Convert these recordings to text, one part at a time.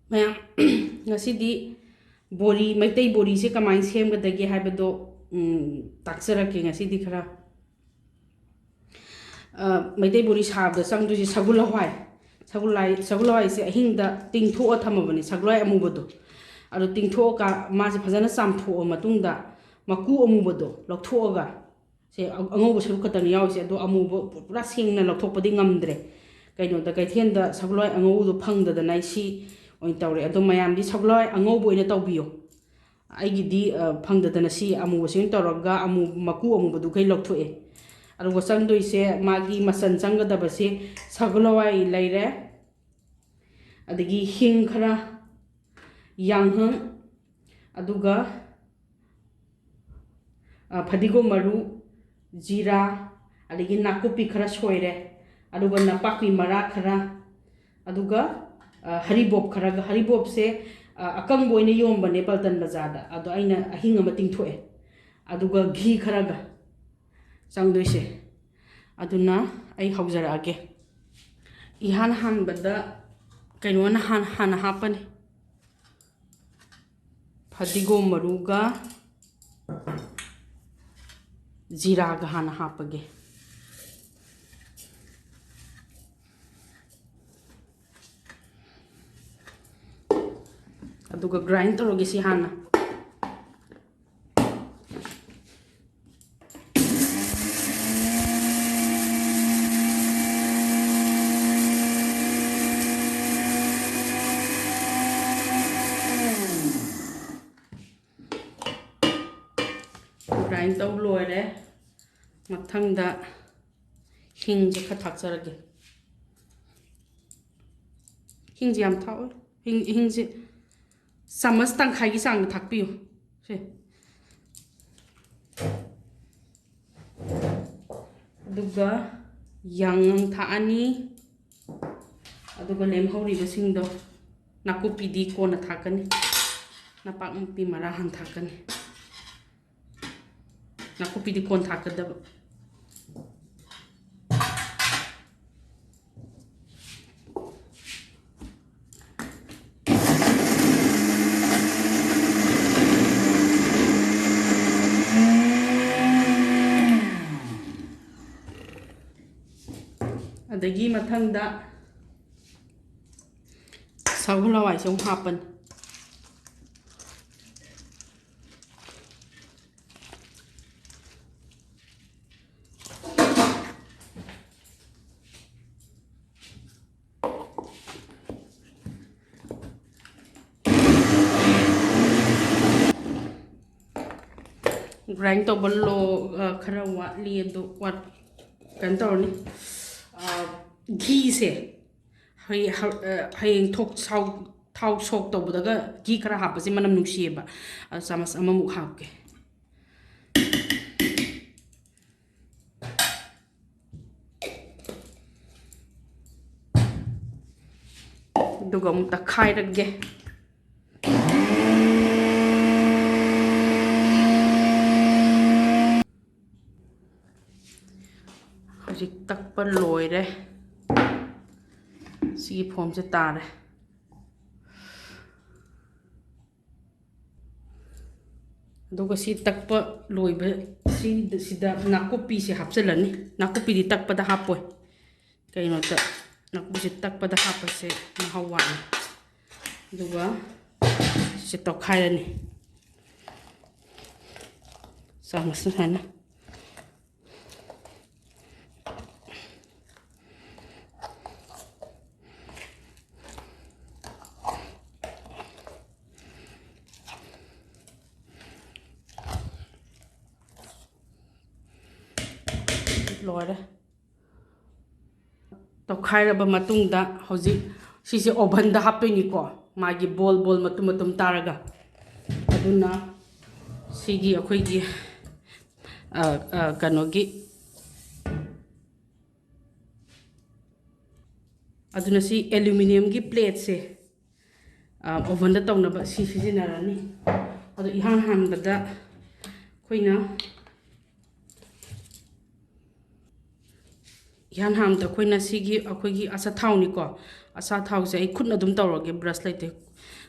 ꯃꯌꯥꯝ ꯉꯁꯤꯗꯤ ꯕꯣꯔꯤ ꯃꯩꯇꯩ ꯕꯣꯔꯤꯁꯦ ꯀꯃꯥꯏꯅ ꯁꯦꯝꯒꯗꯒꯦ ꯍꯥꯏꯕꯗꯣ ꯇꯥꯛꯆꯔꯛꯀꯦ ꯉꯁꯤꯗꯤ ꯈꯔ ꯃꯩꯇꯩ ꯕꯣꯔꯤ ꯁꯥꯕꯗ ꯆꯪꯗꯣꯏꯁꯦ ꯁꯒꯣꯜ ꯍꯋꯥꯏ ꯁꯒꯣꯜ ꯍꯋꯥꯏꯁꯦ ꯑꯍꯤꯡꯗ ꯇꯤꯡꯊꯣꯛꯑ ꯊꯝꯃꯕꯅꯤ ꯁꯒꯣꯜ ꯍꯋꯥꯏ ꯑꯃꯨꯕꯗꯣ ꯑꯗꯣ ꯇꯤꯡꯊꯣꯛꯑꯒ ꯃꯥꯁꯦ ꯐꯖꯅ ꯆꯥꯝꯊꯣꯛꯑ ꯃꯇꯨꯡꯗ ꯃꯀꯨ ꯑꯃꯨꯕꯗꯣ ꯂꯧꯊꯣꯛꯑꯒ ꯁꯦ ꯑꯉꯧꯕ ꯁꯔꯨꯛ ꯈꯛꯇꯅꯤ ꯌꯥꯎꯔꯤꯁꯦ ꯑꯗꯣ ꯑꯃꯨꯕ ꯄꯨꯔꯥ ꯁꯦꯡꯅ ꯂꯧꯊꯣꯛꯄꯗꯤ ꯉꯝꯗ꯭ꯔꯦ ꯀꯩꯅꯣꯗ ꯀꯩꯊꯦꯜꯗ ꯁꯒꯣꯜ ꯍꯋꯥꯏ ꯑꯉꯧꯕꯗꯣ ꯐꯪꯗꯗꯅ ꯑꯩ ꯁꯤ ꯑꯣꯏꯅ ꯇꯧꯔꯦ ꯑꯗꯣ ꯃꯌꯥꯝꯗꯤ ꯁꯒꯣꯜ ꯍꯋꯥꯏ ꯑꯉꯧꯕ ꯑꯣꯏꯅ ꯇꯧꯕꯤꯌꯣ ꯑꯩꯒꯤꯗꯤ ꯐꯪꯗꯗꯅ ꯁꯤ ꯑꯃꯨꯕꯁꯤ ꯑꯣꯏꯅ ꯇꯧꯔꯒ ꯃꯀꯨ ꯑꯃꯨꯕꯗꯨꯈꯩ ꯂꯧꯊꯣꯛꯑꯦ ꯑꯗꯨꯒ ꯆꯪꯗꯣꯏꯁꯦ ꯃꯥꯒꯤ ꯃꯆꯜ ꯆꯪꯒꯗꯕꯁꯦ ꯁꯒꯣꯜ ꯍꯋꯥꯏ ꯂꯩꯔꯦ ꯑꯗꯒꯤ ꯍꯤꯡ ꯈꯔ ꯌꯥꯡꯉꯪ ꯑꯗꯨꯒ ꯐꯗꯤꯒꯣꯝ ꯃꯔꯨ ꯖꯤꯔꯥ ꯑꯗꯒꯤ ꯅꯥꯀꯨꯞꯄꯤ ꯈꯔ ꯁꯣꯏꯔꯦ ꯑꯗꯨꯒ ꯅꯄꯥꯛꯄꯤ ꯃꯔꯥ ꯈꯔ ꯑꯗꯨꯒ ꯍꯔꯤꯕꯣꯞ ꯈꯔꯒ ꯍꯔꯤꯕꯣꯞꯁꯦ ꯑꯀꯪꯕ ꯑꯣꯏꯅ ꯌꯣꯟꯕꯅꯦ ꯄꯜꯇꯟ ꯕꯖꯥꯔꯗ ꯑꯗꯣ ꯑꯩꯅ ꯑꯍꯤꯡ ꯑꯃ ꯇꯤꯡꯊꯣꯛꯑꯦ ꯑꯗꯨꯒ ꯘꯤ ꯈꯔꯒ ꯆꯪꯗꯣꯏꯁꯦ ꯑꯗꯨꯅ ꯑꯩ ꯍꯧꯖꯔꯛꯑꯒꯦ ꯏꯍꯥꯟ ꯍꯥꯟꯕꯗ ꯀꯩꯅꯣꯅ ꯍꯥꯟꯅ ꯍꯥꯞꯄꯅꯤ ꯐꯗꯤꯒꯣꯝ ꯃꯔꯨꯒ ꯖꯤꯔꯥꯒ ꯍꯥꯟꯅ ꯍꯥꯞꯄꯒꯦ ꯑꯗꯨꯒ ꯒ꯭ꯔꯥꯏꯟ ꯇꯧꯔꯒꯦ ꯁꯤ ꯍꯥꯟꯅ ꯒ꯭ꯔꯥꯏꯟ ꯇꯧ ꯂꯣꯏꯔꯦ ꯃꯊꯪꯗ ꯍꯤꯡꯁꯦ ꯈꯔ ꯊꯥꯛꯆꯔꯒꯦ ꯍꯤꯡꯁꯦ ꯌꯥꯝ ꯊꯥꯛꯑꯣꯏ ꯍꯤꯡꯁꯦ ꯆꯥꯃꯁ ꯇꯪꯈꯥꯏꯒꯤ ꯆꯥꯡꯗ ꯊꯥꯛꯄꯤꯌꯨ ꯁꯦ ꯑꯗꯨꯒ ꯌꯥꯡꯉꯪ ꯊꯥꯛꯑꯅꯤ ꯑꯗꯨꯒ ꯂꯦꯝꯍꯧꯔꯤꯕꯁꯤꯡꯗꯣ ꯅꯥꯀꯨꯞꯄꯤꯗꯤ ꯀꯣꯟꯅ ꯊꯥꯛꯀꯅꯤ ꯅꯄꯥꯛꯄꯤ ꯃꯔꯥ ꯍꯥꯟꯅ ꯊꯥꯛꯀꯅꯤ ꯅꯥꯀꯨꯞꯄꯤꯗꯤ ꯀꯣꯟ ꯊꯥꯛꯀꯗꯕ ꯑꯗꯒꯤ ꯃꯊꯪꯗ ꯁꯒꯣꯜ ꯍꯋꯥꯏꯁꯦ ꯑꯃꯨꯛ ꯍꯥꯞꯄꯅꯤ ꯒ꯭ꯔꯥꯏꯟ ꯇꯧꯕ ꯈꯔ ꯋꯥꯠꯂꯤ ꯑꯗꯨ ꯀꯩꯅꯣ ꯇꯧꯔꯅꯤ ꯘꯤꯁꯦ ꯍꯌꯦꯡ ꯊꯥꯎ ꯁꯣꯛ ꯇꯧꯕꯗꯒ ꯘꯤ ꯈꯔ ꯍꯥꯞꯄꯁꯦ ꯃꯅꯝ ꯅꯨꯡꯁꯤꯌꯦꯕ ꯆꯥꯃꯁ ꯑꯃꯃꯨꯛ ꯍꯥꯞꯀꯦ ꯑꯗꯨꯒ ꯑꯃꯨꯛ ꯇꯛꯈꯥꯏꯔꯒꯦ ꯍꯧꯖꯤꯛ ꯇꯛꯄ ꯂꯣꯏꯔꯦ ꯁꯤꯒꯤ ꯐꯣꯝꯁꯦ ꯇꯥꯔꯦ ꯑꯗꯨꯒ ꯁꯤ ꯇꯛꯄ ꯂꯣꯏꯕ ꯁꯤꯗ ꯅꯥꯀꯨꯞꯄꯤꯁꯦ ꯍꯥꯞꯆꯤꯜꯂꯅꯤ ꯅꯥꯀꯨꯞꯄꯤꯗꯤ ꯇꯛꯄꯗ ꯍꯥꯞꯄꯣꯏ ꯀꯩꯅꯣꯗ ꯅꯥꯀꯨꯞꯄꯤꯁꯦ ꯇꯛꯄꯗ ꯍꯥꯞꯄꯁꯦ ꯃꯍꯥꯎ ꯋꯥꯠꯂꯤ ꯑꯗꯨꯒ ꯁꯤ ꯇꯧꯈꯥꯏꯔꯅꯤ ꯆꯥꯃꯁꯅ ꯁꯨꯃꯥꯏꯅ ꯂꯣꯏꯔꯦ ꯇꯧꯈꯥꯏꯔꯕ ꯃꯇꯨꯡꯗ ꯍꯧꯖꯤꯛ ꯁꯤꯁꯦ ꯑꯣꯚꯟꯗ ꯍꯥꯞꯇꯣꯏꯅꯤꯀꯣ ꯃꯥꯒꯤ ꯕꯣꯜ ꯃꯇꯨꯝ ꯃꯇꯨꯝ ꯇꯥꯔꯒ ꯑꯗꯨꯅ ꯁꯤꯒꯤ ꯑꯩꯈꯣꯏꯒꯤ ꯀꯩꯅꯣꯒꯤ ꯑꯗꯨꯅ ꯁꯤ ꯑꯦꯂꯨꯃꯤꯅꯤꯌꯝꯒꯤ ꯄ꯭ꯂꯦꯠꯁꯦ ꯑꯣꯚꯟꯗ ꯇꯧꯅꯕ ꯁꯤ ꯁꯤꯖꯤꯟꯅꯔꯅꯤ ꯑꯗꯣ ꯏꯍꯥꯟ ꯍꯥꯟꯕꯗ ꯑꯩꯈꯣꯏꯅ ꯁꯤꯒꯤ ꯑꯩꯈꯣꯏꯒꯤ ꯑꯆꯥꯊꯥꯎꯅꯤꯀꯣ ꯑꯆꯥꯊꯥꯎꯁꯦ ꯑꯩ ꯈꯨꯠꯅ ꯑꯗꯨꯝ ꯇꯧꯔꯒꯦ ꯕ꯭ꯔꯁ ꯂꯩꯇꯦ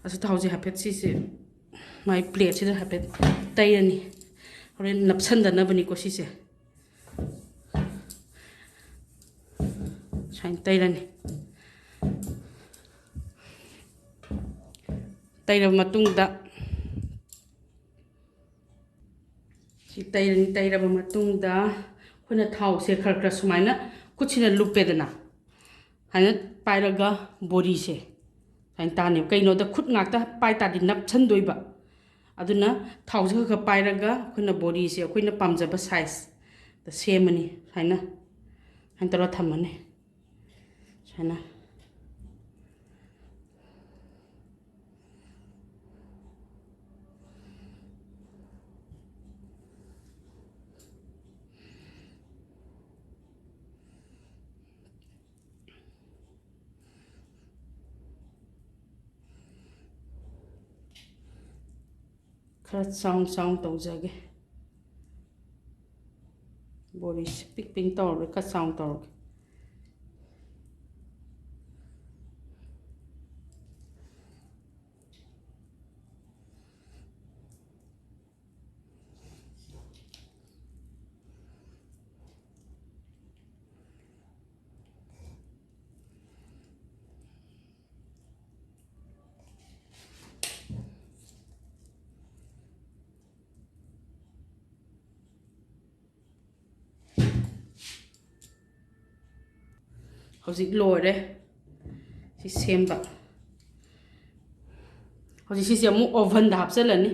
ꯑꯆꯥꯊꯥꯎꯁꯦ ꯍꯥꯏꯐꯦꯠ ꯁꯤꯁꯦ ꯃꯥꯏ ꯄ꯭ꯂꯦꯠꯁꯤꯗ ꯍꯥꯏꯐꯦꯠ ꯇꯩꯔꯅꯤ ꯍꯣꯔꯦꯟ ꯅꯞꯁꯟꯗꯅꯕꯅꯤꯀꯣ ꯁꯤꯁꯦ ꯁꯨꯃꯥꯏꯅ ꯇꯩꯔꯅꯤ ꯇꯩꯔꯕ ꯃꯇꯨꯡꯗ ꯁꯤ ꯇꯩꯔꯅꯤ ꯇꯩꯔꯕ ꯃꯇꯨꯡꯗ ꯑꯩꯈꯣꯏꯅ ꯊꯥꯎꯁꯦ ꯈꯔ ꯈꯔ ꯁꯨꯃꯥꯏꯅ ꯈꯨꯠꯁꯤꯅ ꯂꯨꯞꯄꯦꯗꯅ ꯍꯥꯏꯅ ꯄꯥꯏꯔꯒ ꯕꯣꯔꯤꯁꯦ ꯁꯨꯃꯥꯏꯅ ꯇꯥꯅꯦꯕ ꯀꯩꯅꯣꯗ ꯈꯨꯠ ꯉꯥꯛꯇ ꯄꯥꯏ ꯇꯥꯔꯗꯤ ꯅꯞꯁꯟꯗꯣꯏꯕ ꯑꯗꯨꯅ ꯊꯥꯎꯁꯦ ꯈꯔꯈꯔ ꯄꯥꯏꯔꯒ ꯑꯩꯈꯣꯏꯅ ꯕꯣꯔꯤꯁꯦ ꯑꯩꯈꯣꯏꯅ ꯄꯥꯝꯖꯕ ꯁꯥꯏꯖꯇ ꯁꯦꯝꯃꯅꯤ ꯁꯨꯃꯥꯏꯅ ꯇꯧꯔ ꯊꯝꯃꯅꯤ ꯁꯨꯃꯥꯏꯅ खरा चाउन चाउन तौजगे बोरी पिक पिक तौर खरा चाउन तौर हौजिक लोरे सी सेम्बा हौजिक सिसे अमु ओवन दा हापचलनी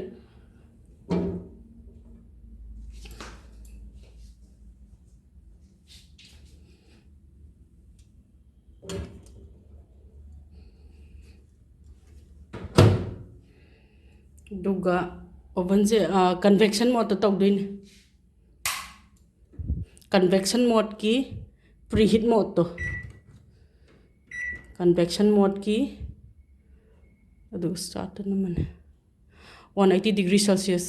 दुगा ओवन से कन्वेक्शन मोड तो तौदोइने कन्वेक्शन मोड की प्रीहीट मोड तो कन्वेक्शन मोड की स्टार्ट नमने 180 डिग्री सेल्सियस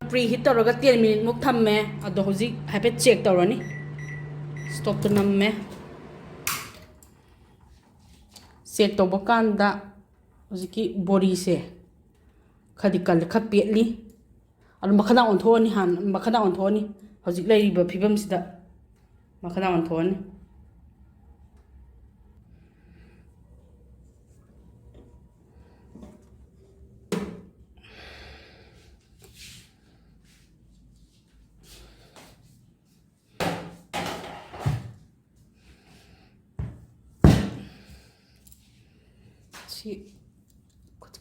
प्रीहीट तौर 10 मिनट मुक थम्मे अदो हौजिक हाइफेट चेक तौरनी स्टॉप तो नम्मे चेक तौब कांदा हौजिकी बोरी से खदी कल ख पेटली अदु मखना ओंथोनी हान मखना ओंथोनी हौजिक लेरिबा फिबम सिदा मखना ओंथोनी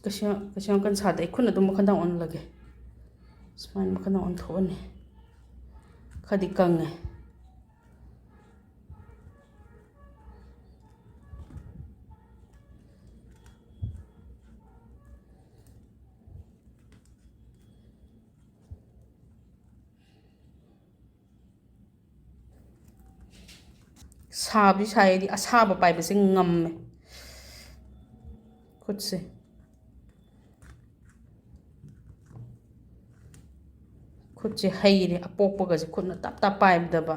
कशा कन सादे खुन तुम मखना ऑन लगे स्माइन मखना ऑन थोने खदी कंगे साबी सायदी असाबा पाइबसे ngam खुद से खुद से हईरे अपोपगा से खुद तप तप पाइबदबा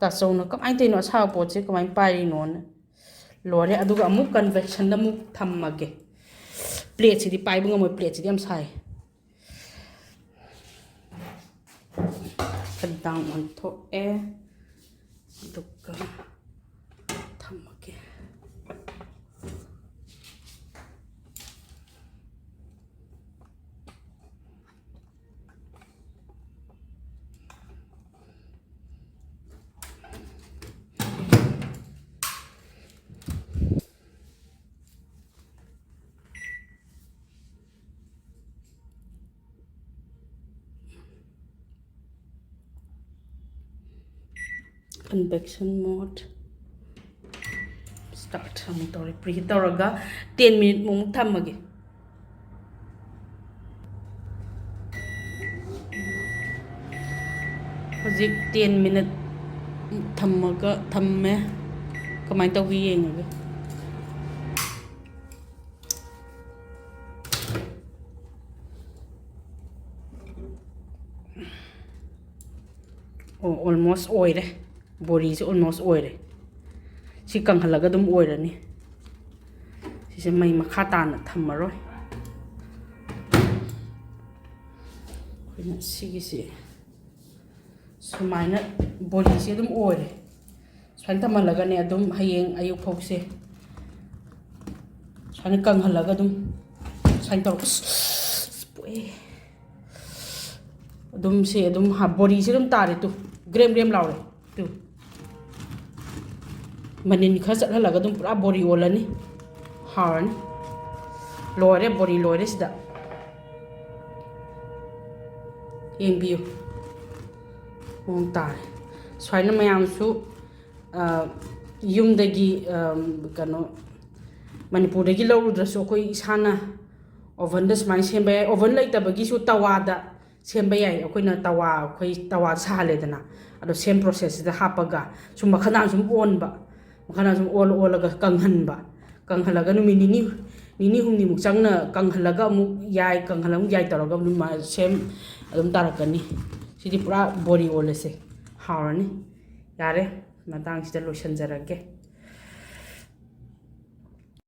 तासौना कमाई तैनो असा पोचे कमाई पारिनो लोरे अदुगा अमुक कन्वेक्शन अमुक थम्मगे प्लेट सिदी पाइब ngam प्लेट सिदी हम साय खदांग ऑन थो ए दुका थम्मगे convection mode start हम तौर प्रीहीट तौरगा 10 मिनट मुक थम्मगे हजिक 10 मिनट थम्मगा थम्मे कमाई तौगी येंगे ꯑꯣꯜꯃꯣꯁ ꯑꯣꯏꯔꯦ ꯕꯣꯔꯤꯁꯦ ꯑꯣꯜꯃꯣꯁ ꯑꯣꯏꯔꯦ ꯁꯤ ꯀꯪꯍꯜꯂꯒ ꯑꯗꯨꯝ ꯑꯣꯏꯔꯅꯤ ꯁꯤꯁꯦ ꯃꯩ ꯃꯈꯥ ꯇꯥꯅ ꯊꯝꯃꯔꯣꯏ ꯑꯩꯈꯣꯏꯅ ꯁꯤꯒꯤꯁꯦ ꯁꯨꯃꯥꯏꯅ ꯕꯣꯔꯤꯁꯦ ꯑꯗꯨꯝ ꯑꯣꯏꯔꯦ ꯁꯨꯃꯥꯏꯅ ꯊꯝꯍꯜꯂꯒꯅꯦ ꯑꯗꯨꯝ ꯍꯌꯦꯡ ꯑꯌꯨꯛ ꯐꯥꯎꯁꯦ ꯁꯨꯃꯥꯏꯅ ꯀꯪꯍꯜꯂꯒ ꯑꯗꯨꯝ ꯁꯨꯃꯥꯏꯅ ꯇꯧꯔꯒ ꯄꯣꯛꯑꯦ ꯑꯗꯨꯝ ꯁꯤ ꯑꯗꯨꯝ ꯕꯣꯔꯤꯁꯦ ꯑꯗꯨꯝ ꯇꯥꯔꯦ ꯇꯨ ꯒ꯭ꯔꯦꯝ ꯒ꯭ꯔꯦꯝ ꯂꯥꯎꯔꯦ ꯇꯨ ꯃꯅꯤꯟ ꯈꯔ ꯆꯠꯍꯜꯂꯒ ꯑꯗꯨꯝ ꯄꯨꯔꯥ ꯕꯣꯔꯤ ꯑꯣꯜꯂꯅꯤ ꯍꯥꯎꯔꯅꯤ ꯂꯣꯏꯔꯦ ꯕꯣꯔꯤ ꯂꯣꯏꯔꯦ ꯁꯤꯗ ꯌꯦꯡꯕꯤꯌꯨ ꯃꯑꯣꯡ ꯇꯥꯔꯦ ꯁꯨꯃꯥꯏꯅ ꯃꯌꯥꯝꯁꯨ ꯌꯨꯝꯗꯒꯤ ꯀꯩꯅꯣ ꯃꯅꯤꯄꯨꯔꯗꯒꯤ ꯂꯧꯔꯨꯗ꯭ꯔꯁꯨ ꯑꯩꯈꯣꯏ ꯏꯁꯥꯅ ꯑꯣꯚꯟꯗ ꯁꯨꯃꯥꯏꯅ ꯁꯦꯝꯕ ꯌꯥꯏ ꯑꯣꯚꯟ ꯂꯩꯇꯕꯒꯤꯁꯨ ꯇꯋꯥꯗ ꯁꯦꯝꯕ ꯌꯥꯏ ꯑꯩꯈꯣꯏꯅ ꯑꯩꯈꯣꯏ ꯇꯋꯥ ꯁꯥꯍꯜꯂꯦꯗꯅ ꯑꯗꯣ ꯁꯦꯝ ꯄ꯭ꯔꯣꯁꯦꯁꯁꯤꯗ ꯍꯥꯞꯄꯒ ꯁꯨꯝ ꯃꯈꯥꯗ ꯁꯨꯝ ꯑꯣꯟꯕ ꯃꯈꯥꯗ ꯁꯨꯝ ꯑꯣꯜꯂꯒ ꯀꯪꯍꯜꯂꯒ ꯅꯨꯃꯤꯠ ꯅꯤꯅꯤ ꯍꯨꯝꯅꯤꯃꯨꯛ ꯆꯪꯅ ꯀꯪꯍꯜꯂꯒ ꯑꯃꯨꯛ ꯌꯥꯏ ꯀꯪꯍꯜꯂꯒ ꯑꯃꯨꯛ ꯌꯥꯏ ꯇꯧꯔꯒ ꯑꯗꯨꯝ ꯁꯦꯝ ꯑꯗꯨꯝ ꯇꯥꯔꯛꯀꯅꯤ ꯁꯤꯗꯤ ꯄꯨꯔꯥ ꯕꯣꯔꯤ ꯑꯣꯜꯂꯁꯦ ꯍꯥꯎꯔꯅꯤ ꯌꯥꯔꯦ ꯃꯇꯥꯡꯁꯤꯗ ꯂꯣꯏꯁꯤꯟꯖꯔꯒꯦ